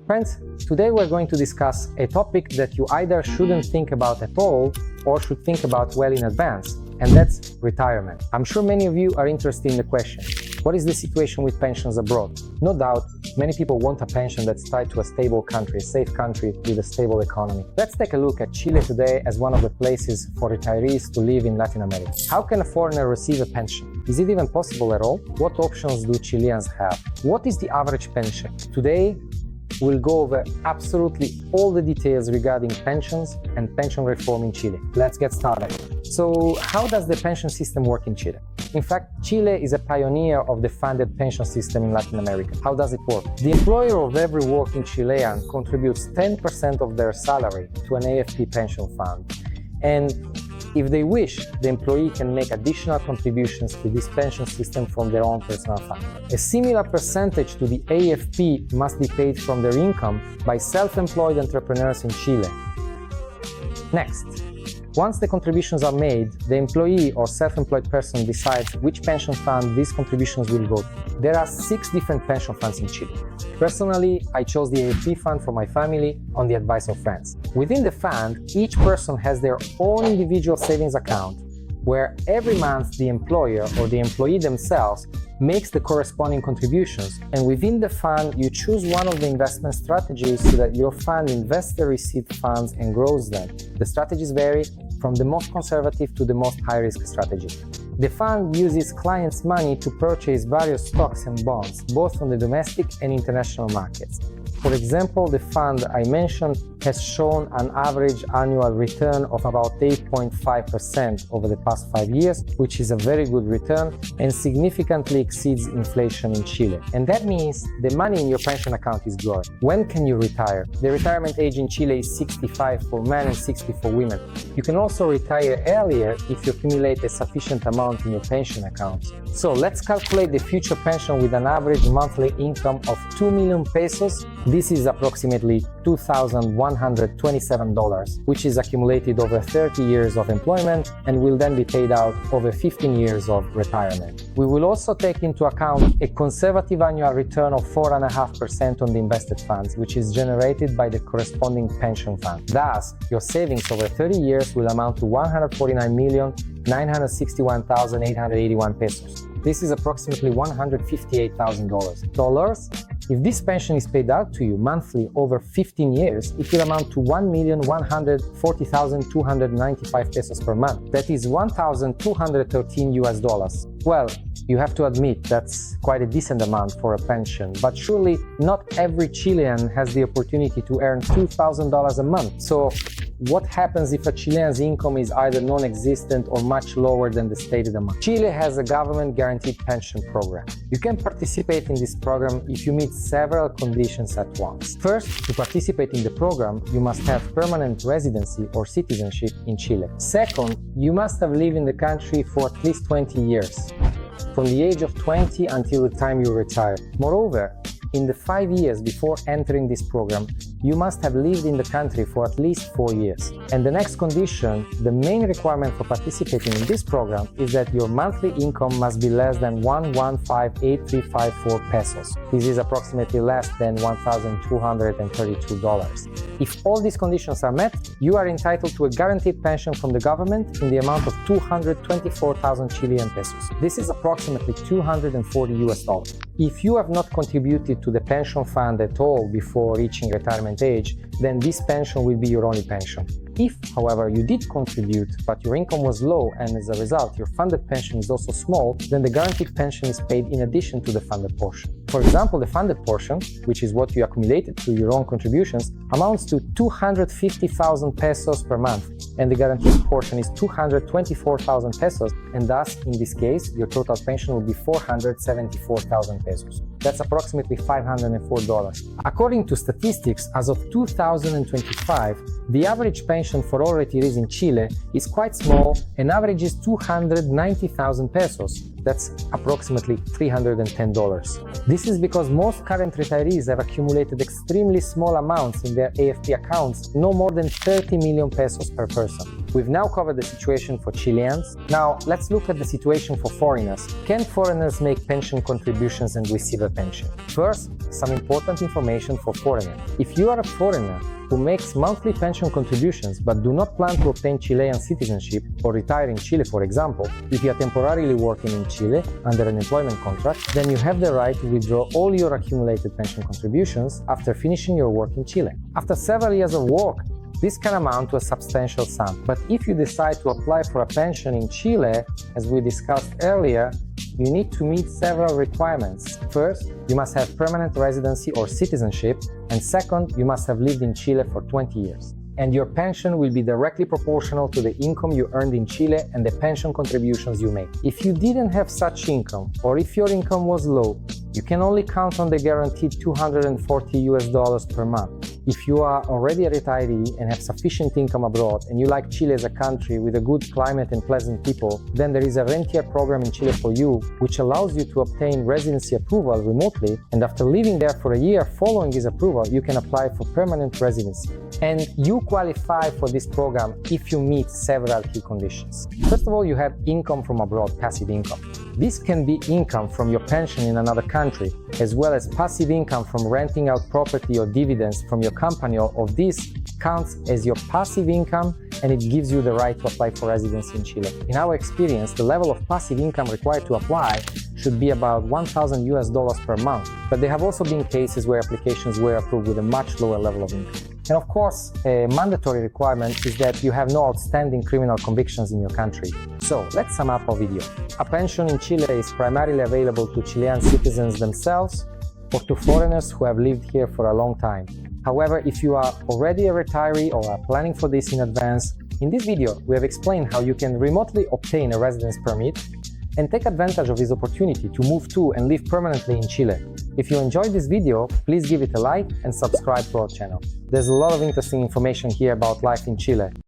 Friends, today we're going to discuss a topic that you either shouldn't think about at all or should think about well in advance, and that's retirement. I'm sure many of you are interested in the question, what is the situation with pensions abroad? No doubt, many people want a pension that's tied to a stable country, a safe country with a stable economy. Let's take a look at Chile today as one of the places for retirees to live in Latin America. How can a foreigner receive a pension? Is it even possible at all? What options do Chileans have? What is the average pension? Today, we'll go over absolutely all the details regarding pensions and pension reform in Chile. Let's get started. So, how does the pension system work in Chile? In fact, Chile is a pioneer of the funded pension system in Latin America. How does it work? The employer of every working Chilean contributes 10% of their salary to an AFP pension fund. And if they wish, the employee can make additional contributions to this pension system from their own personal fund. A similar percentage to the AFP must be paid from their income by self-employed entrepreneurs in Chile. Next, once the contributions are made, the employee or self-employed person decides which pension fund these contributions will go to. There are 6 different pension funds in Chile. Personally, I chose the AFP fund for my family on the advice of friends. Within the fund, each person has their own individual savings account, where every month the employer or the employee themselves makes the corresponding contributions, and within the fund you choose one of the investment strategies so that your fund invests the received funds and grows them. The strategies vary from the most conservative to the most high-risk strategy. The fund uses clients' money to purchase various stocks and bonds, both on the domestic and international markets. For example, the fund I mentioned has shown an average annual return of about 8.5% over the past 5 years, which is a very good return and significantly exceeds inflation in Chile. And that means the money in your pension account is growing. When can you retire? The retirement age in Chile is 65 for men and 60 for women. You can also retire earlier if you accumulate a sufficient amount in your pension account. So let's calculate the future pension with an average monthly income of 2 million pesos. This is approximately $2,127, which is accumulated over 30 years of employment and will then be paid out over 15 years of retirement. We will also take into account a conservative annual return of 4.5% on the invested funds, which is generated by the corresponding pension fund. Thus, your savings over 30 years will amount to 149,961,881 pesos. This is approximately $158,000. If this pension is paid out to you monthly over 15 years, it will amount to 1,140,295 pesos per month. That is $1,213 US. Well, you have to admit that's quite a decent amount for a pension, but surely not every Chilean has the opportunity to earn $2,000 a month. So what happens if a Chilean's income is either non-existent or much lower than the stated amount? Chile has a government-guaranteed pension program. You can participate in this program if you meet several conditions at once. First, to participate in the program, you must have permanent residency or citizenship in Chile. Second, you must have lived in the country for at least 20 years, from the age of 20 until the time you retire. Moreover, in the 5 years before entering this program, you must have lived in the country for at least 4 years. And the next condition, the main requirement for participating in this program, is that your monthly income must be less than 115,8354 pesos. This is approximately less than $1,232. If all these conditions are met, you are entitled to a guaranteed pension from the government in the amount of 224,000 Chilean pesos. This is approximately $240 US. If you have not contributed to the pension fund at all before reaching retirement age, then this pension will be your only pension. If, however, you did contribute, but your income was low and as a result your funded pension is also small, then the guaranteed pension is paid in addition to the funded portion. For example, the funded portion, which is what you accumulated through your own contributions, amounts to 250,000 pesos per month, and the guaranteed portion is 224,000 pesos, and thus, in this case, your total pension will be 474,000 pesos. That's approximately $504. According to statistics, as of 2025, the average pension for all retirees in Chile is quite small and averages 290,000 pesos. That's approximately $310. This is because most current retirees have accumulated extremely small amounts in their AFP accounts, no more than 30 million pesos per person. We've now covered the situation for Chileans. Now, let's look at the situation for foreigners. Can foreigners make pension contributions and receive a pension? First, some important information for foreigners. If you are a foreigner who makes monthly pension contributions but do not plan to obtain Chilean citizenship or retire in Chile, for example, if you are temporarily working in Chile under an employment contract, then you have the right to withdraw all your accumulated pension contributions after finishing your work in Chile. After several years of work, this can amount to a substantial sum. But if you decide to apply for a pension in Chile, as we discussed earlier, you need to meet several requirements. First, you must have permanent residency or citizenship, and second, you must have lived in Chile for 20 years. And your pension will be directly proportional to the income you earned in Chile and the pension contributions you make. If you didn't have such income, or if your income was low, you can only count on the guaranteed $240 per month. If you are already a retiree and have sufficient income abroad and you like Chile as a country with a good climate and pleasant people, then there is a rentier program in Chile for you, which allows you to obtain residency approval remotely, and after living there for a year following this approval, you can apply for permanent residency. And you qualify for this program if you meet several key conditions. First of all, you have income from abroad, passive income. This can be income from your pension in another country, as well as passive income from renting out property or dividends from your company. All of this counts as your passive income, and it gives you the right to apply for residency in Chile. In our experience, the level of passive income required to apply should be about $1,000 per month, but there have also been cases where applications were approved with a much lower level of income. And of course, a mandatory requirement is that you have no outstanding criminal convictions in your country. So let's sum up our video. A pension in Chile is primarily available to Chilean citizens themselves or to foreigners who have lived here for a long time. However, if you are already a retiree or are planning for this in advance, in this video we have explained how you can remotely obtain a residence permit and take advantage of this opportunity to move to and live permanently in Chile. If you enjoyed this video, please give it a like and subscribe to our channel. There's a lot of interesting information here about life in Chile.